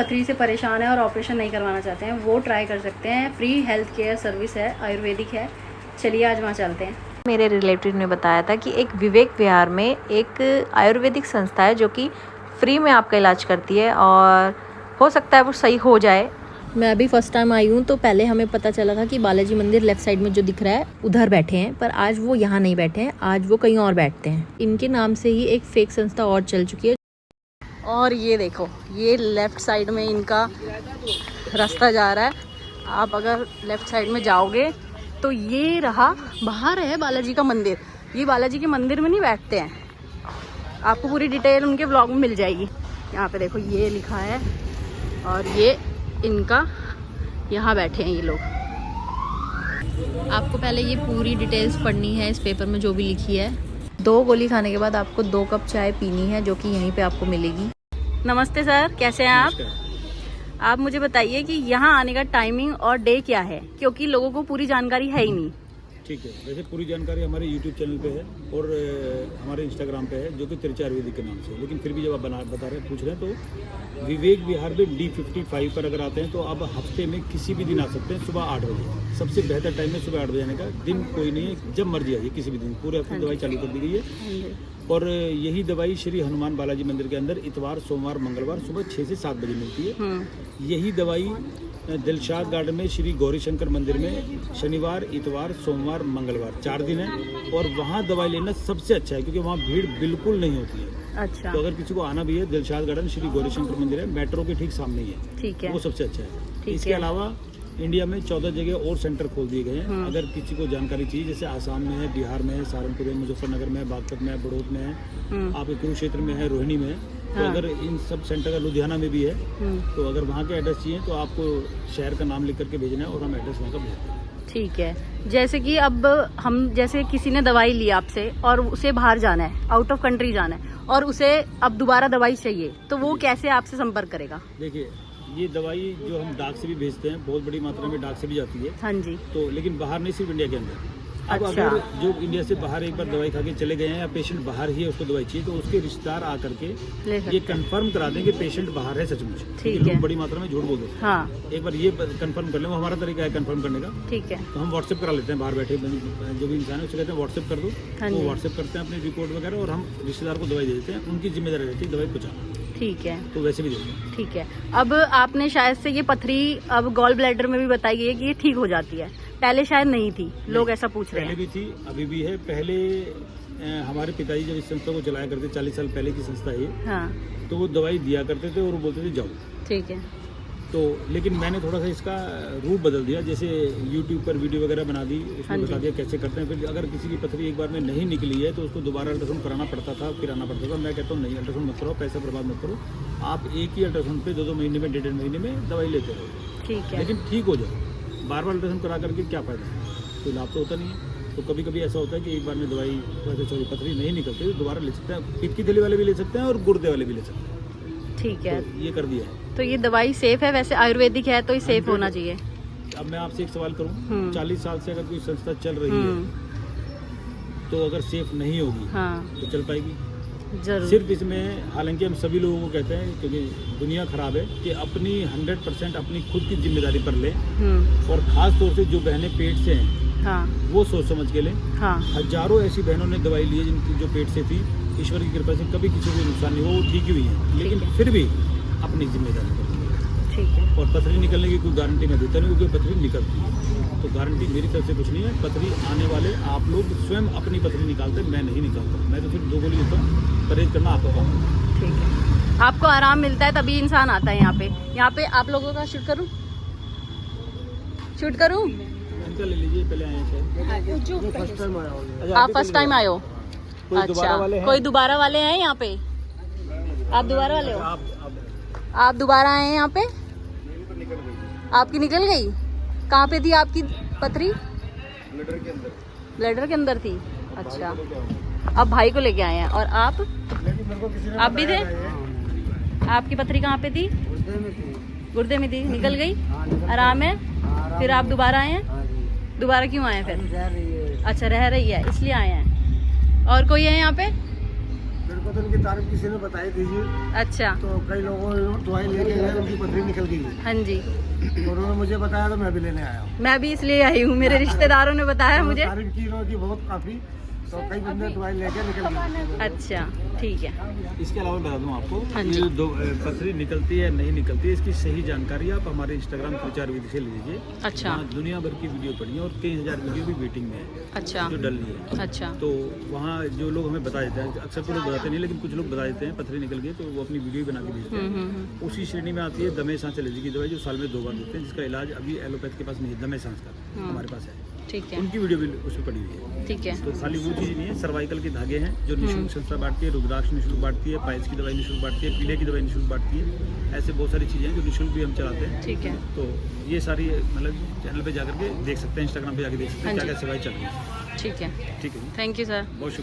पथरी से परेशान है और ऑपरेशन नहीं करवाना चाहते हैं, वो ट्राई कर सकते हैं। फ्री हेल्थ केयर सर्विस है, आयुर्वेदिक है। चलिए आज वहाँ चलते हैं। मेरे रिलेटिव ने बताया था कि एक विवेक विहार में एक आयुर्वेदिक संस्था है जो कि फ्री में आपका इलाज करती है और हो सकता है वो सही हो जाए। मैं अभी फर्स्ट टाइम आई हूँ, तो पहले हमें पता चला था कि बालाजी मंदिर लेफ्ट साइड में जो दिख रहा है उधर बैठे हैं, पर आज वो यहाँ नहीं बैठे हैं, आज वो कहीं और बैठते हैं। इनके नाम से ही एक फेक संस्था और चल चुकी है। और ये देखो, ये लेफ्ट साइड में इनका रास्ता जा रहा है। आप अगर लेफ्ट साइड में जाओगे तो ये रहा, बाहर है बालाजी का मंदिर। ये बालाजी के मंदिर में नहीं बैठते हैं, आपको पूरी डिटेल उनके ब्लॉग में मिल जाएगी। यहाँ पे देखो ये लिखा है, और ये इनका यहाँ बैठे हैं ये लोग। आपको पहले ये पूरी डिटेल्स पढ़नी है इस पेपर में जो भी लिखी है। 2 गोली खाने के बाद आपको 2 कप चाय पीनी है, जो कि यहीं पे आपको मिलेगी। नमस्ते सर, कैसे हैं आप? आप मुझे बताइए कि यहाँ आने का टाइमिंग और डे क्या है, क्योंकि लोगों को पूरी जानकारी है ही नहीं। ठीक है, वैसे पूरी जानकारी हमारे YouTube चैनल पे है और हमारे Instagram पे है, जो कि तिरचा आयुर्वेदिक के नाम से है। लेकिन फिर भी जब आप बता रहे हैं, पूछ रहे हैं, तो विवेक विहार में D55 पर अगर आते हैं तो आप हफ्ते में किसी भी दिन आ सकते हैं। सुबह 8 बजे सबसे बेहतर टाइम है, सुबह 8 बजे आने का। दिन कोई नहीं है, जब मर्जी आइए, किसी भी दिन। पूरे हफ्ते दवाई चालू कर दी गई है। और यही दवाई श्री हनुमान बालाजी मंदिर के अंदर इतवार, सोमवार, मंगलवार सुबह 6 से 7 बजे मिलती है। यही दवाई दिलशाद गार्डन में श्री गौरी शंकर मंदिर में शनिवार, इतवार, सोमवार, मंगलवार 4 दिन है। और वहाँ दवाई लेना सबसे अच्छा है, क्योंकि वहाँ भीड़ बिल्कुल नहीं होती है। अच्छा। तो अगर किसी को आना भी है, दिलशाद गार्डन श्री गौरी शंकर मंदिर है, मेट्रो के ठीक सामने ही है। ठीक है, वो सबसे अच्छा है। इसके अलावा इंडिया में 14 जगह और सेंटर खोल दिए गए हैं। अगर किसी को जानकारी चाहिए, जैसे आसाम में है, बिहार में है, सहारनपुर में, मुजफ्फरनगर में है, बागपत में है, बड़ौत में है, आपके कुरुक्षेत्र में है, रोहिणी में है। तो अगर इन सब सेंटर का लुधियाना में भी है, तो अगर वहाँ के एड्रेस चाहिए तो आपको शहर का नाम लिख करके भेजना है और हम एड्रेस वहाँ का भेज देंगे। ठीक है। जैसे कि अब हम, जैसे किसी ने दवाई ली आपसे और उसे बाहर जाना है, आउट ऑफ कंट्री जाना है, और उसे अब दोबारा दवाई चाहिए, तो वो कैसे आपसे संपर्क करेगा? देखिए, ये दवाई जो हम डाक से भी भेजते हैं, बहुत बड़ी मात्रा में डाक से भी जाती है। हाँ जी। तो लेकिन बाहर नहीं, सिर्फ इंडिया के अंदर। अब अच्छा। अगर जो इंडिया से बाहर एक बार दवाई खा के चले गए हैं, या पेशेंट बाहर ही है, उसको दवाई चाहिए, तो उसके रिश्तेदार आ करके ये कंफर्म करा दें कि पेशेंट बाहर है सचमुच। ठीक है। लोग बड़ी मात्रा में झूठ बोल देते हैं। हाँ। एक बार ये कंफर्म कर लें, वो हमारा तरीका है कंफर्म करने का। ठीक है। तो हम व्हाट्सएप करा लेते हैं, बाहर बैठे जो भी इंसान है उससे कहते हैं व्हाट्सएप कर दो, तो व्हाट्सएप करते हैं अपने रिपोर्ट वगैरह, और हम रिश्तेदार को दवाई दे देते हैं। उनकी जिम्मेदारी रहती है दवाई पहुँचाना। ठीक है। तो वैसे भी देते हैं। ठीक है। अब आपने शायद से ये पथरी अब गॉल ब्लैडर में भी बताई गई है कि ये ठीक हो जाती है, पहले शायद नहीं थी, लोग ऐसा पूछ रहे हैं। पहले भी थी, अभी भी है। पहले हमारे पिताजी जब इस संस्था को चलाया करते, 40 साल पहले की संस्था है। हाँ। तो वो दवाई दिया करते थे और वो बोलते थे जाओ। ठीक है। तो लेकिन मैंने थोड़ा सा इसका रूप बदल दिया, जैसे YouTube पर वीडियो वगैरह बना दी, उसमें बता दिया कैसे करते हैं। फिर अगर किसी की पथरी एक बार में नहीं निकली है तो उसको दोबारा अल्ट्रासाउंड कराना पड़ता था, फिर आना पड़ता था। मैं कहता हूँ नहीं, अल्ट्रासाउंड मत करो, पैसा बर्बाद मत करो। आप एक ही अल्ट्रासाउंड पे 2-2 महीने में, 1.5 महीने में दवाई लेते रहो। ठीक है। लेकिन ठीक हो जाओ। बार बार अल्ट्रासाउंड करा करके क्या फ़ायदा है, कोई लाभ तो होता नहीं है। तो कभी कभी ऐसा होता है कि एक बार में दवाई, पथरी नहीं निकलती तो दोबारा ले सकते हैं। पित्त की थैली वाले भी ले सकते हैं और गुर्दे वाले भी ले सकते हैं। ठीक है। तो ये कर दिया है। तो ये दवाई सेफ है? वैसे आयुर्वेदिक है तो ये सेफ होना चाहिए। अब मैं आपसे एक सवाल करूं, 40 साल से अगर कोई संस्था चल रही है, तो अगर सेफ नहीं होगी तो चल पाएगी? जरूर। सिर्फ इसमें, हालांकि हम सभी लोगों को कहते हैं, क्योंकि दुनिया खराब है, कि अपनी 100% अपनी खुद की जिम्मेदारी पर लें। और खास तौर से जो बहनें पेट से हैं, वो सोच समझ के लें। हजारों ऐसी बहनों ने दवाई ली है जिनकी जो पेट से थी, ईश्वर की कृपा से कभी किसी को नुकसान नहीं हुआ, वो ठीक हुई है। लेकिन फिर भी अपनी जिम्मेदारी पर। ठीक है। और पथरी निकलने की कोई गारंटी मैं देता नहीं, क्योंकि पथरी निकलती है। तो गारंटी मेरी तरफ से कुछ नहीं है। पथरी आने वाले आप लोग स्वयं अपनी पथरी निकालते, मैं नहीं निकालता। मैं तो सिर्फ 2 गोली देता हूँ, परहेज करना आपका काम है। ठीक है। आपको आराम मिलता है तभी इंसान आता है यहाँ पे। यहाँ पे आप लोगों का शूट करूँ? शूट करूँ? इनका ले लीजिए, पहले आए हैं। आप फर्स्ट टाइम आए हो? अच्छा, कोई दोबारा वाले हैं यहाँ पे? आप दोबारा वाले हो? आप दोबारा आए हैं यहाँ पे? आपकी निकल गई? कहाँ पे थी आपकी पथरी? ब्लैडर के अंदर थी। अच्छा, अब भाई को लेके आए हैं। और आप भी थे? आपकी पथरी कहाँ पे थी? गुर्दे में थी, निकल गई? आराम है? फिर आप दोबारा आए हैं? दोबारा क्यों आए हैं फिर? अच्छा, रह रही है इसलिए आए हैं। और कोई है यहाँ पे? मेरे को तो उनकी तारीफ किसी ने बताई थी जी, अच्छा, तो कई लोगों ने दवाई लेके गए, उनकी पथरी निकल गई है। हाँ जी, तो उन्होंने मुझे बताया तो मैं भी लेने आया हूँ। मैं भी इसलिए आई हूँ, मेरे रिश्तेदारों ने बताया मुझे। तारीफ की उन्होंने बहुत काफी, तो कई बंदे दवाई लेके निकल गए। अच्छा, ठीक है। इसके अलावा बता दूं आपको, हाँ ये जी। जो पथरी निकलती है नहीं निकलती है, इसकी सही जानकारी आप हमारे इंस्टाग्राम त्रिचार विधि से ले लीजिए। अच्छा, वहाँ दुनिया भर की वीडियो पड़ी है और कई हजार वीडियो भी वेटिंग में है अच्छा, जो डल रही है। अच्छा, तो वहाँ जो लोग हमें बता देते हैं, अक्सर तो लोग बताते नहीं, लेकिन कुछ लोग बता देते हैं पथरी निकल गई, तो वो अपनी वीडियो बना के भेजते हैं। उसी श्रेणी में आती है दमे सांस एलर्जी की दवाई, जो साल में 2 बार देते हैं, जिसका इलाज अभी एलोपैथ के पास नहीं है, दमे सांस का हमारे पास है। ठीक है, उनकी वीडियो भी उसमें पड़ी हुई है। ठीक है, तो खाली वो चीज़ नहीं है, सर्वाइकल के धागे हैं जो निःशुल्क संस्था बांटती है, रुद्राक्ष निःशुल्क बांटती है, पाइल्स की दवाई निःशुल्क बांटती है, पीले की दवाई निःशुल्क बांटती है। ऐसे बहुत सारी चीज़ें हैं जो निःशुल्क भी हम चलाते हैं। ठीक है, तो ये सारी मतलब चैनल पे जाकर के देख सकते हैं, इंस्टाग्राम पे जाकर देख सकते हैं हाँ क्या जी। क्या सेवाएं चल रही हैं। ठीक है। ठीक है जी, थैंक यू सर। बहुत शुक्रिया।